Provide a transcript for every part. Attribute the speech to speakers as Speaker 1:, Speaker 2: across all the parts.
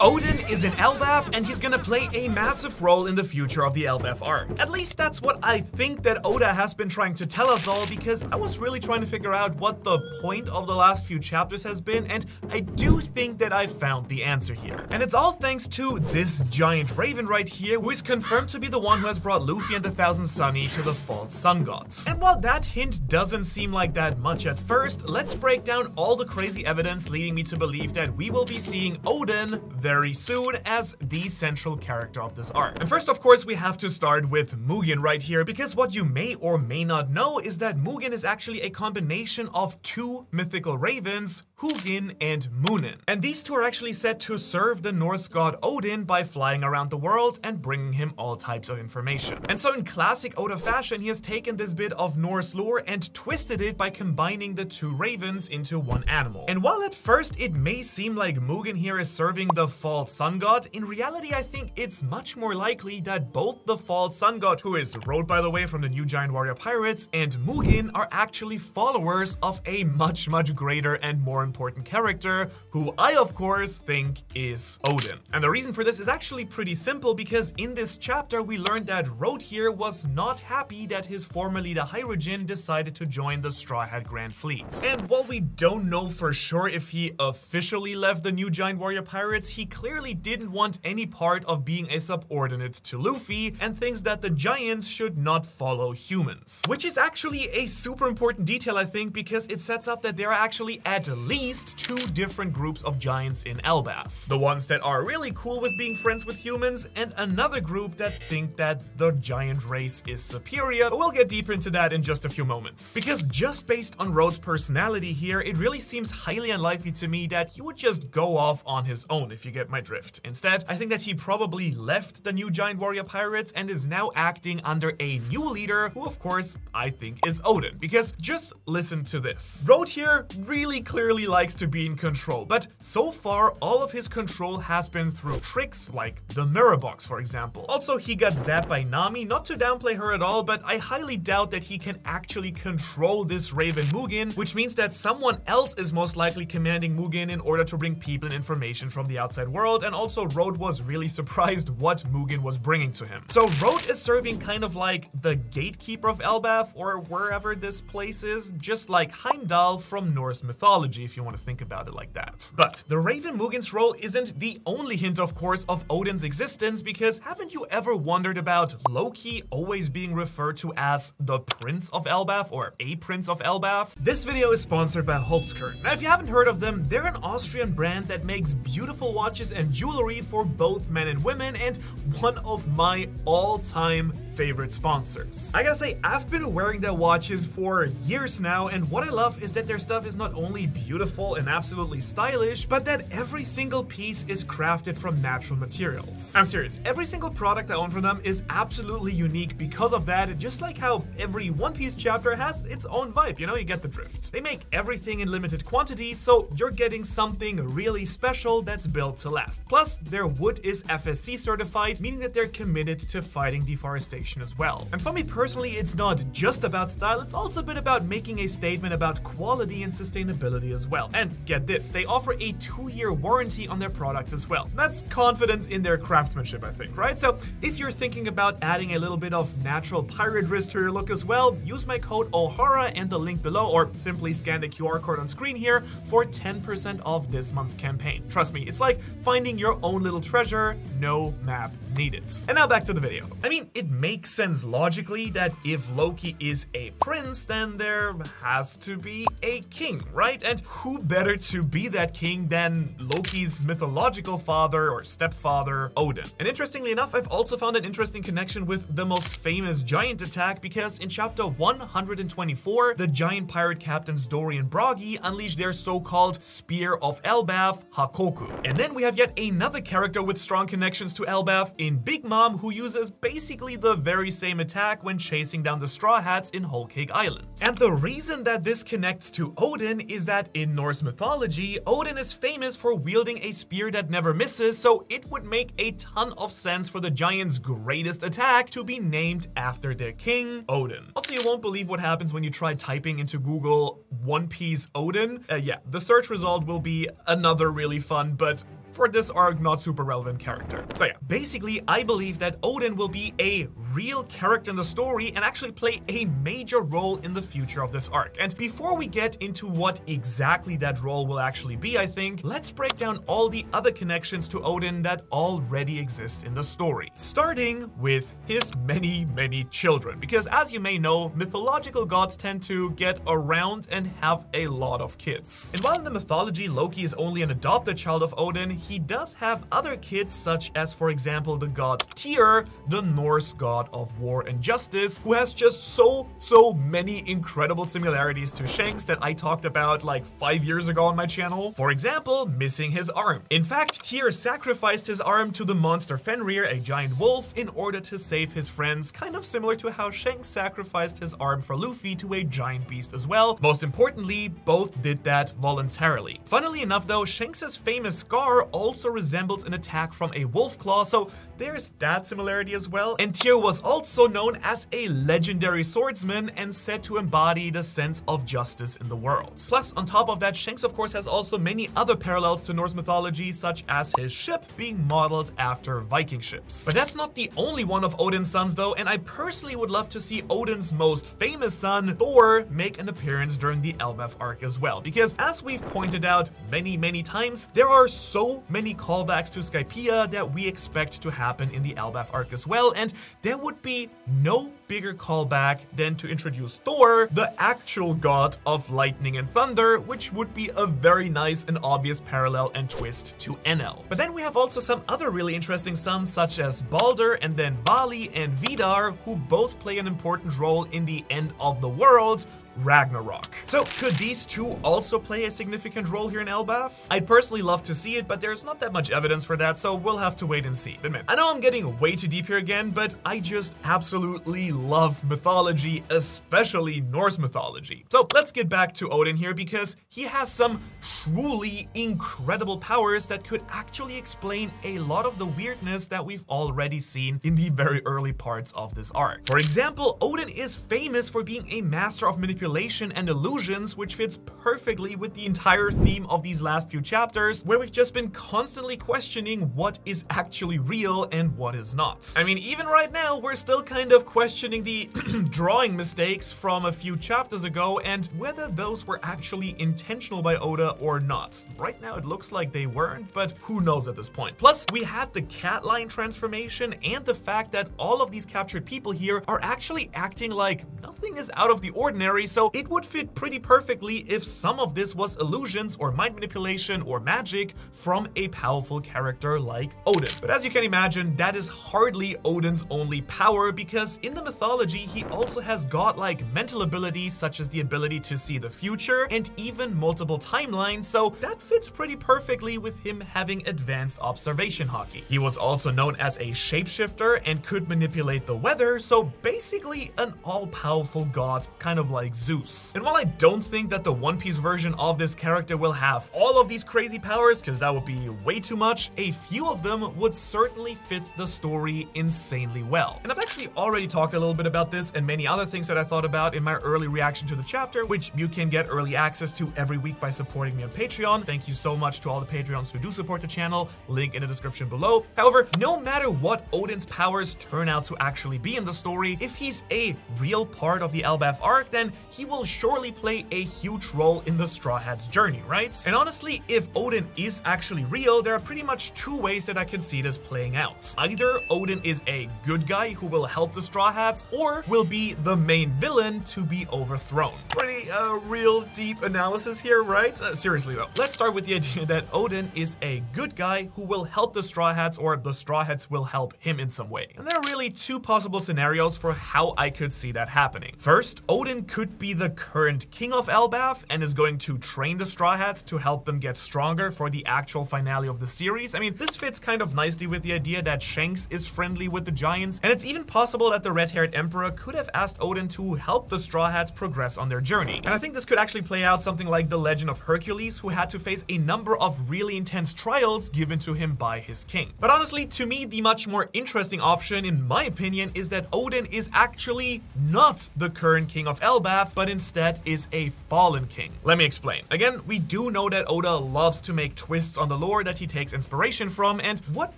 Speaker 1: Odin is an Elbaf, and he's gonna play a massive role in the future of the Elbaf arc. At least that's what I think that Oda has been trying to tell us all, because I was really trying to figure out what the point of the last few chapters has been, and I do think that I found the answer here. And it's all thanks to this giant raven right here, who is confirmed to be the one who has brought Luffy and the Thousand Sunny to the false sun gods. And while that hint doesn't seem like that much at first, let's break down all the crazy evidence leading me to believe that we will be seeing Odin very soon as the central character of this arc. And first, of course, we have to start with Mugen right here, because what you may or may not know is that Mugen is actually a combination of two mythical ravens, Hugin and Munin. And these two are actually set to serve the Norse god Odin by flying around the world and bringing him all types of information. And so in classic Oda fashion, he has taken this bit of Norse lore and twisted it by combining the two ravens into one animal. And while at first it may seem like Mugen here is serving the false sun god, in reality I think it's much more likely that both the false sun god, who is wrote by the way from the New Giant Warrior Pirates, and Mugen are actually followers of a much greater and more important character, who I of course think is Odin. And the reason for this is actually pretty simple, because in this chapter we learned that Road here was not happy that his former leader Hyrogin decided to join the Straw Hat Grand Fleet. And while we don't know for sure if he officially left the New Giant Warrior Pirates, he clearly didn't want any part of being a subordinate to Luffy, and thinks that the giants should not follow humans. Which is actually a super important detail, I think, because it sets up that there are actually at least two different groups of giants in Elbaf. The ones that are really cool with being friends with humans, and another group that think that the giant race is superior, but we'll get deeper into that in just a few moments. Because just based on Road's personality here, it really seems highly unlikely to me that he would just go off on his own, if you get my drift. Instead, I think that he probably left the New Giant Warrior Pirates and is now acting under a new leader, who of course I think is Odin. Because just listen to this. Road here really clearly likes to be in control, but so far all of his control has been through tricks like the mirror box, for example. Also, he got zapped by Nami, not to downplay her at all, but I highly doubt that he can actually control this Raven Mugen, which means that someone else is most likely commanding Mugen in order to bring people and information from the outside world. And also Road was really surprised what Mugen was bringing to him. So Road is serving kind of like the gatekeeper of Elbaf, or wherever this place is, just like Heimdall from Norse mythology, if you want to think about it like that. But the Raven Mugen's role isn't the only hint, of course, of Odin's existence, because haven't you ever wondered about Loki always being referred to as the Prince of Elbaf, or a Prince of Elbaf? This video is sponsored by Holzkern. Now, if you haven't heard of them, they're an Austrian brand that makes beautiful watches and jewelry for both men and women, and one of my all-time favorite sponsors. I gotta say, I've been wearing their watches for years now, and what I love is that their stuff is not only beautiful and absolutely stylish, but that every single piece is crafted from natural materials. I'm serious, every single product I own from them is absolutely unique because of that, just like how every One Piece chapter has its own vibe, you know, you get the drift. They make everything in limited quantities, so you're getting something really special that's built to last. Plus, their wood is FSC certified, meaning that they're committed to fighting deforestation as well. And for me personally, it's not just about style, it's also a bit about making a statement about quality and sustainability as well. And get this, they offer a 2-year warranty on their products as well. That's confidence in their craftsmanship, I think, right? So if you're thinking about adding a little bit of natural pirate wrist to your look as well, use my code Ohara and the link below, or simply scan the QR code on screen here for 10% off this month's campaign. Trust me, it's like finding your own little treasure, no map needed. And now back to the video. I mean, it makes sense logically that if Loki is a prince, then there has to be a king, right? And who better to be that king than Loki's mythological father or stepfather, Odin? And interestingly enough, I've also found an interesting connection with the most famous giant attack, because in chapter 124, the giant pirate captains Dory and Bragi unleash their so-called Spear of Elbaf, Hakoku. And then we have yet another character with strong connections to Elbaf in Big Mom, who uses basically the very same attack when chasing down the Straw Hats in Whole Cake Island. And the reason that this connects to Odin is that in Norse mythology, Odin is famous for wielding a spear that never misses, so it would make a ton of sense for the giant's greatest attack to be named after their king, Odin. Also, you won't believe what happens when you try typing into Google One Piece Odin. Yeah, the search result will be another really fun but for this arc, not super relevant character. So yeah, basically, I believe that Odin will be a real character in the story and actually play a major role in the future of this arc. And before we get into what exactly that role will actually be, I think, let's break down all the other connections to Odin that already exist in the story. Starting with his many children, because as you may know, mythological gods tend to get around and have a lot of kids. And while in the mythology, Loki is only an adopted child of Odin, he does have other kids, such as, for example, the god Tyr, the Norse god of war and justice, who has just so many incredible similarities to Shanks that I talked about like 5 years ago on my channel. For example, missing his arm. In fact, Tyr sacrificed his arm to the monster Fenrir, a giant wolf, in order to save his friends, kind of similar to how Shanks sacrificed his arm for Luffy to a giant beast as well. Most importantly, both did that voluntarily. Funnily enough though, Shanks' famous scar also resembles an attack from a wolf claw, so there's that similarity as well. And Tyr was also known as a legendary swordsman and said to embody the sense of justice in the world. Plus, on top of that, Shanks of course has also many other parallels to Norse mythology, such as his ship being modeled after Viking ships. But that's not the only one of Odin's sons though, and I personally would love to see Odin's most famous son, Thor, make an appearance during the Elbaf arc as well, because as we've pointed out many times, there are so many callbacks to Skypiea that we expect to happen in the Elbaf arc as well, and there would be no bigger callback than to introduce Thor, the actual god of lightning and thunder, which would be a very nice and obvious parallel and twist to Enel. But then we have also some other really interesting sons, such as Balder and then Vali and Vidar, who both play an important role in the end of the world, Ragnarok. So could these two also play a significant role here in Elbaf? I'd personally love to see it, but there's not that much evidence for that, so we'll have to wait and see. But man, I know I'm getting way too deep here again, but I just absolutely love mythology, especially Norse mythology. So let's get back to Odin here, because he has some truly incredible powers that could actually explain a lot of the weirdness that we've already seen in the very early parts of this arc. For example, Odin is famous for being a master of manipulation and illusions, which fits perfectly with the entire theme of these last few chapters, where we've just been constantly questioning what is actually real and what is not. I mean, even right now, we're still kind of questioning the drawing mistakes from a few chapters ago and whether those were actually intentional by Oda or not. Right now, it looks like they weren't, but who knows at this point. Plus, we had the cat line transformation and the fact that all of these captured people here are actually acting like nothing is out of the ordinary, so it would fit pretty perfectly if some of this was illusions or mind manipulation or magic from a powerful character like Odin. But as you can imagine, that is hardly Odin's only power, because in the mythology, he also has godlike mental abilities, such as the ability to see the future and even multiple timelines, so that fits pretty perfectly with him having advanced observation haki. He was also known as a shapeshifter and could manipulate the weather, so basically an all-powerful god, kind of like Zeus. And while I don't think that the One Piece version of this character will have all of these crazy powers, because that would be way too much, a few of them would certainly fit the story insanely well. And I've actually already talked a little bit about this and many other things that I thought about in my early reaction to the chapter, which you can get early access to every week by supporting me on Patreon. Thank you so much to all the Patreons who do support the channel, link in the description below. However, no matter what Odin's powers turn out to actually be in the story, if he's a real part of the Elbaf arc, then he will surely play a huge role in the Straw Hat's journey, right? And honestly, if Odin is actually real, there are pretty much two ways that I can see this playing out. Either Odin is a good guy who will help the Straw Hats, or will be the main villain to be overthrown. Pretty real deep analysis here, right? Seriously though, let's start with the idea that Odin is a good guy who will help the Straw Hats, or the Straw Hats will help him in some way. And there are really two possible scenarios for how I could see that happening. First, Odin could be the current king of Elbaf and is going to train the Straw Hats to help them get stronger for the actual finale of the series. I mean, this fits kind of nicely with the idea that Shanks is friendly with the giants, and it's even possible that the red-haired emperor could have asked Odin to help the Straw Hats progress on their journey. And I think this could actually play out something like the legend of Hercules, who had to face a number of really intense trials given to him by his king. But honestly, to me, the much more interesting option, in my opinion, is that Odin is actually not the current king of Elbaf, Elbaf, but instead is a fallen king. Let me explain. Again, we do know that Oda loves to make twists on the lore that he takes inspiration from, and what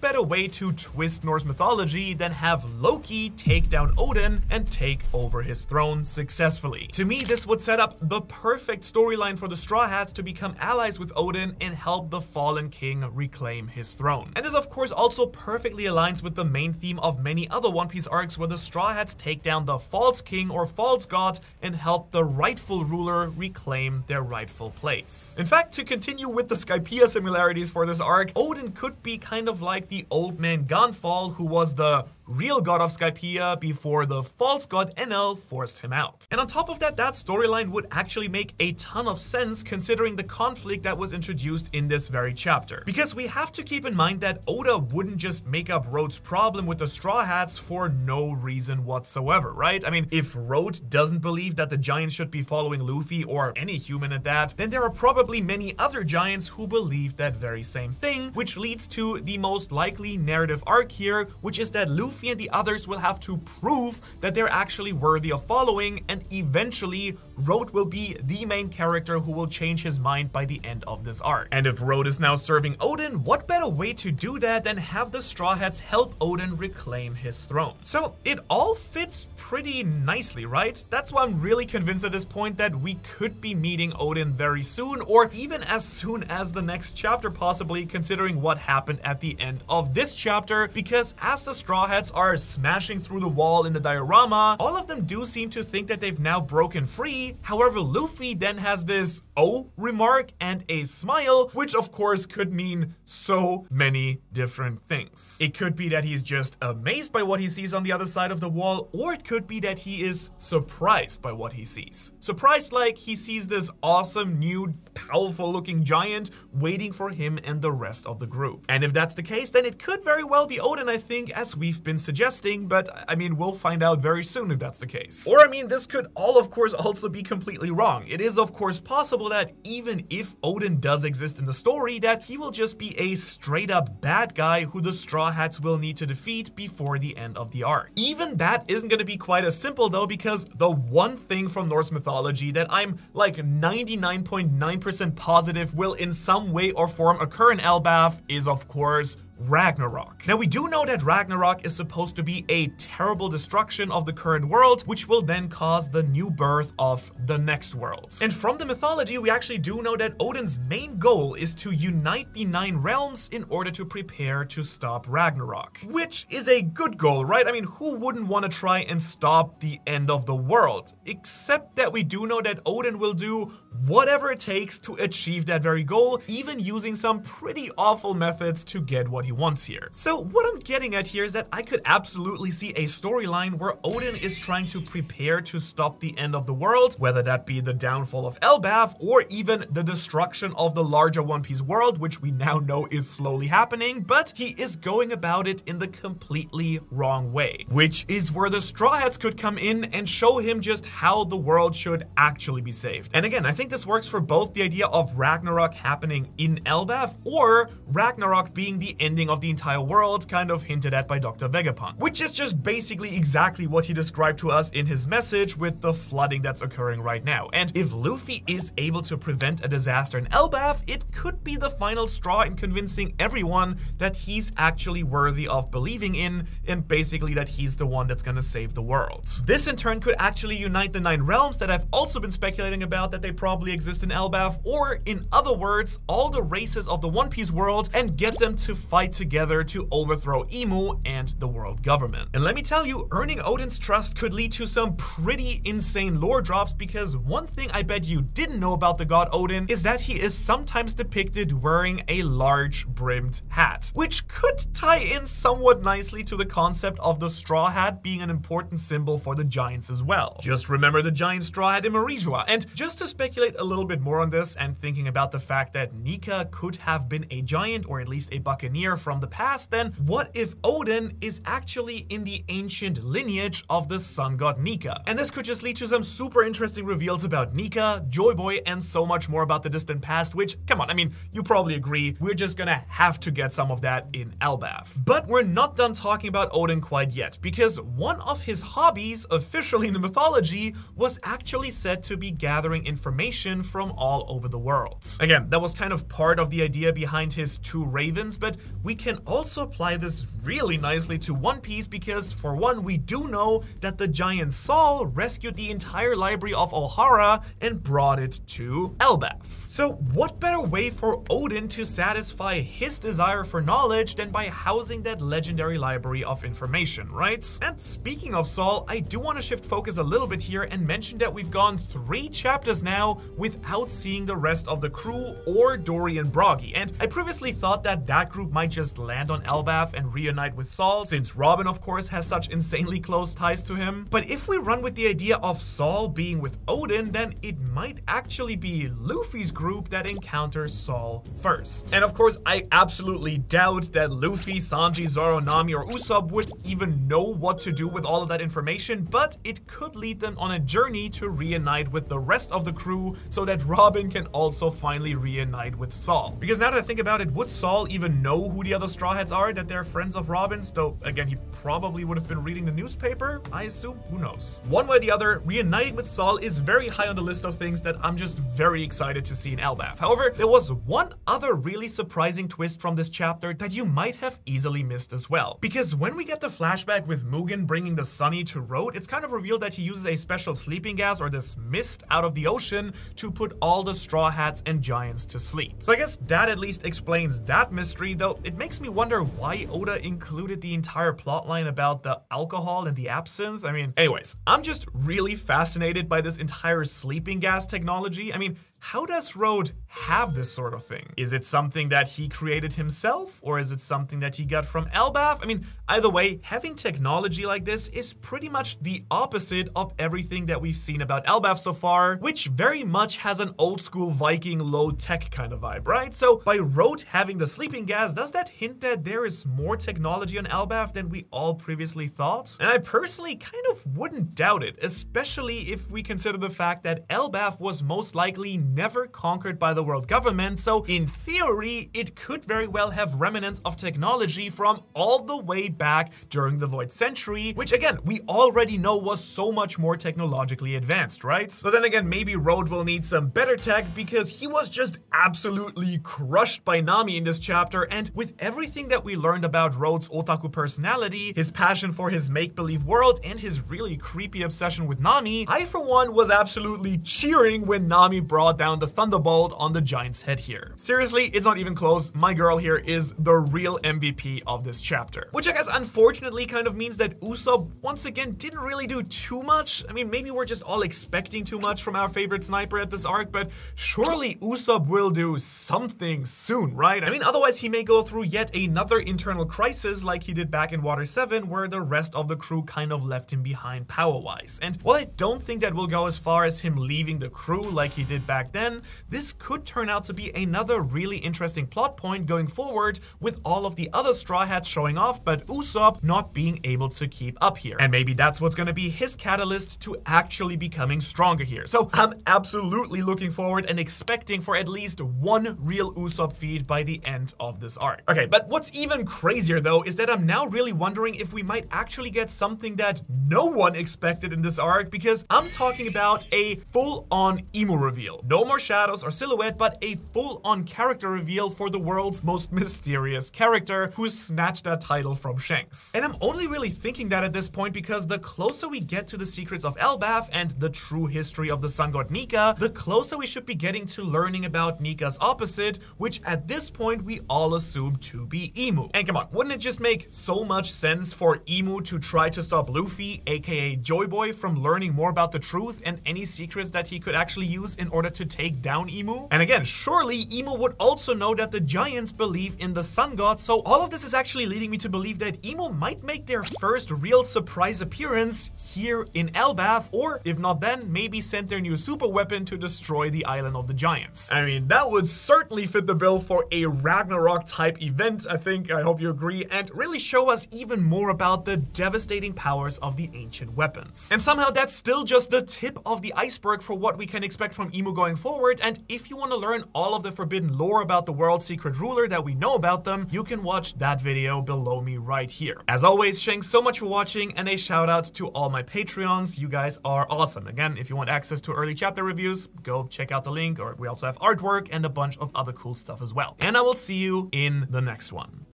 Speaker 1: better way to twist Norse mythology than have Loki take down Odin and take over his throne successfully. To me, this would set up the perfect storyline for the Straw Hats to become allies with Odin and help the fallen king reclaim his throne. And this of course also perfectly aligns with the main theme of many other One Piece arcs where the Straw Hats take down the false king or false god and help the rightful ruler reclaim their rightful place. In fact, to continue with the Skypiea similarities for this arc, Odin could be kind of like the old man Gunfall, who was the real god of Skypiea before the false god Enel forced him out. And on top of that, that storyline would actually make a ton of sense considering the conflict that was introduced in this very chapter. Because we have to keep in mind that Oda wouldn't just make up Road's problem with the Straw Hats for no reason whatsoever, right? I mean, if Road doesn't believe that the giants should be following Luffy or any human at that, then there are probably many other giants who believe that very same thing, which leads to the most likely narrative arc here, which is that Luffy and the others will have to prove that they're actually worthy of following, and eventually Road will be the main character who will change his mind by the end of this arc. And if Road is now serving Odin, what better way to do that than have the Straw Hats help Odin reclaim his throne? So it all fits pretty nicely, right? That's why I'm really convinced at this point that we could be meeting Odin very soon, or even as soon as the next chapter possibly, considering what happened at the end of this chapter, because as the Straw Hats are smashing through the wall in the diorama, all of them do seem to think that they've now broken free. However, Luffy then has this "oh" remark and a smile, which of course could mean so many different things. It could be that he's just amazed by what he sees on the other side of the wall, or it could be that he is surprised by what he sees. Surprised like he sees this awesome new powerful looking giant waiting for him and the rest of the group. And if that's the case, then it could very well be Odin, I think, as we've been suggesting, but I mean, we'll find out very soon if that's the case. Or I mean, this could all of course also be completely wrong. It is of course possible that even if Odin does exist in the story, that he will just be a straight up bad guy who the Straw Hats will need to defeat before the end of the arc. Even that isn't going to be quite as simple though, because the one thing from Norse mythology that I'm like 99.9% positive will in some way or form occur in Elbaf is of course Ragnarok. Now we do know that Ragnarok is supposed to be a terrible destruction of the current world, which will then cause the new birth of the next worlds. And from the mythology, we actually do know that Odin's main goal is to unite the 9 realms in order to prepare to stop Ragnarok. Which is a good goal, right? I mean, who wouldn't want to try and stop the end of the world? Except that we do know that Odin will do whatever it takes to achieve that very goal, even using some pretty awful methods to get what he wants here. So what I'm getting at here is that I could absolutely see a storyline where Odin is trying to prepare to stop the end of the world, whether that be the downfall of Elbaf or even the destruction of the larger One Piece world, which we now know is slowly happening, but he is going about it in the completely wrong way, which is where the Straw Hats could come in and show him just how the world should actually be saved. And again, I think this works for both the idea of Ragnarok happening in Elbaf or Ragnarok being the ending of the entire world, kind of hinted at by Dr. Vegapunk, which is just basically exactly what he described to us in his message with the flooding that's occurring right now. And if Luffy is able to prevent a disaster in Elbaf, it could be the final straw in convincing everyone that he's actually worthy of believing in, and basically that he's the one that's gonna save the world. This in turn could actually unite the 9 realms that I've also been speculating about that they probably exist in Elbaf, or in other words, all the races of the One Piece world, and get them to fight together to overthrow Imu and the world government. And let me tell you, earning Odin's trust could lead to some pretty insane lore drops, because one thing I bet you didn't know about the god Odin is that he is sometimes depicted wearing a large brimmed hat, which could tie in somewhat nicely to the concept of the straw hat being an important symbol for the giants as well. Just remember the giant straw hat in Marijua. And just to speculate speculate a little bit more on this and thinking about the fact that Nika could have been a giant or at least a buccaneer from the past, then what if Odin is actually in the ancient lineage of the sun god Nika? And this could just lead to some super interesting reveals about Nika, Joy Boy, and so much more about the distant past, which, come on, I mean, you probably agree, we're just gonna have to get some of that in Elbaf. But we're not done talking about Odin quite yet, because one of his hobbies, officially in the mythology, was actually said to be gathering information from all over the world. Again, that was kind of part of the idea behind his 2 ravens, but we can also apply this really nicely to One Piece because, for one, we do know that the giant Saul rescued the entire library of Ohara and brought it to Elbaf. So what better way for Odin to satisfy his desire for knowledge than by housing that legendary library of information, right? And speaking of Saul, I do want to shift focus a little bit here and mention that we've gone 3 chapters now without seeing the rest of the crew or Dory and Broggy, and I previously thought that that group might just land on Elbaf and reunite with Saul, since Robin of course has such insanely close ties to him. But if we run with the idea of Saul being with Odin, then it might actually be Luffy's group that encounters Saul first. And of course, I absolutely doubt that Luffy, Sanji, Zoro, Nami, or Usopp would even know what to do with all of that information, but it could lead them on a journey to reunite with the rest of the crew so that Robin can also finally reunite with Saul. Because now that I think about it, would Saul even know who the other Straw Hats are, that they're friends of Robin's? Though, again, he probably would have been reading the newspaper, I assume, who knows. One way or the other, reuniting with Saul is very high on the list of things that I'm just very excited to see in Elbaf. However, there was one other really surprising twist from this chapter that you might have easily missed as well. Because when we get the flashback with Mugen bringing the Sunny to Road, it's kind of revealed that he uses a special sleeping gas or this mist out of the ocean to put all the Straw Hats and Giants to sleep. So I guess that at least explains that mystery, though it makes me wonder why Oda included the entire plotline about the alcohol and the absinthe. I mean, anyways, I'm just really fascinated by this entire sleeping gas technology. I mean, how does Road have this sort of thing? Is it something that he created himself, or is it something that he got from Elbaf? I mean, either way, having technology like this is pretty much the opposite of everything that we've seen about Elbaf so far, which very much has an old school Viking low-tech kind of vibe, right? So by Road having the sleeping gas, does that hint that there is more technology on Elbaf than we all previously thought? And I personally kind of wouldn't doubt it, especially if we consider the fact that Elbaf was most likely never conquered by the world government, so in theory, it could very well have remnants of technology from all the way back during the Void Century, which again, we already know was so much more technologically advanced, right? So then again, maybe Road will need some better tech because he was just absolutely crushed by Nami in this chapter, and with everything that we learned about Road's otaku personality, his passion for his make-believe world, and his really creepy obsession with Nami, I for one was absolutely cheering when Nami brought down the Thunderbolt on the Giant's head here. Seriously, it's not even close. My girl here is the real MVP of this chapter. Which I guess unfortunately kind of means that Usopp once again didn't really do too much. I mean, maybe we're just all expecting too much from our favorite sniper at this arc, but surely Usopp will do something soon, right? I mean, otherwise he may go through yet another internal crisis like he did back in Water 7, where the rest of the crew kind of left him behind power-wise. And while I don't think that will go as far as him leaving the crew like he did back then, this could turn out to be another really interesting plot point going forward, with all of the other Straw Hats showing off, but Usopp not being able to keep up here. And maybe that's what's gonna be his catalyst to actually becoming stronger here. So I'm absolutely looking forward and expecting for at least one real Usopp feed by the end of this arc. Okay, but what's even crazier though is that I'm now really wondering if we might actually get something that no one expected in this arc, because I'm talking about a full-on emo reveal. No more shadows or silhouette, but a full-on character reveal for the world's most mysterious character who snatched that title from Shanks. And I'm only really thinking that at this point because the closer we get to the secrets of Elbaf and the true history of the sun god Nika, the closer we should be getting to learning about Nika's opposite, which at this point we all assume to be Emu. And come on, wouldn't it just make so much sense for Emu to try to stop Luffy, aka Joy Boy, from learning more about the truth and any secrets that he could actually use in order to take down Emu? And again, surely Imo would also know that the giants believe in the sun god, so all of this is actually leading me to believe that Imo might make their first real surprise appearance here in Elbaf, or if not then, maybe send their new super weapon to destroy the island of the giants. I mean, that would certainly fit the bill for a Ragnarok type event, I think. I hope you agree, and really show us even more about the devastating powers of the ancient weapons. And somehow that's still just the tip of the iceberg for what we can expect from Imo going forward, and if you want to learn all of the forbidden lore about the world's secret ruler that we know about them, you can watch that video below me right here. As always, thanks so much for watching, and a shout out to all my Patreons. You guys are awesome. Again, if you want access to early chapter reviews, go check out the link, or we also have artwork and a bunch of other cool stuff as well. And I will see you in the next one.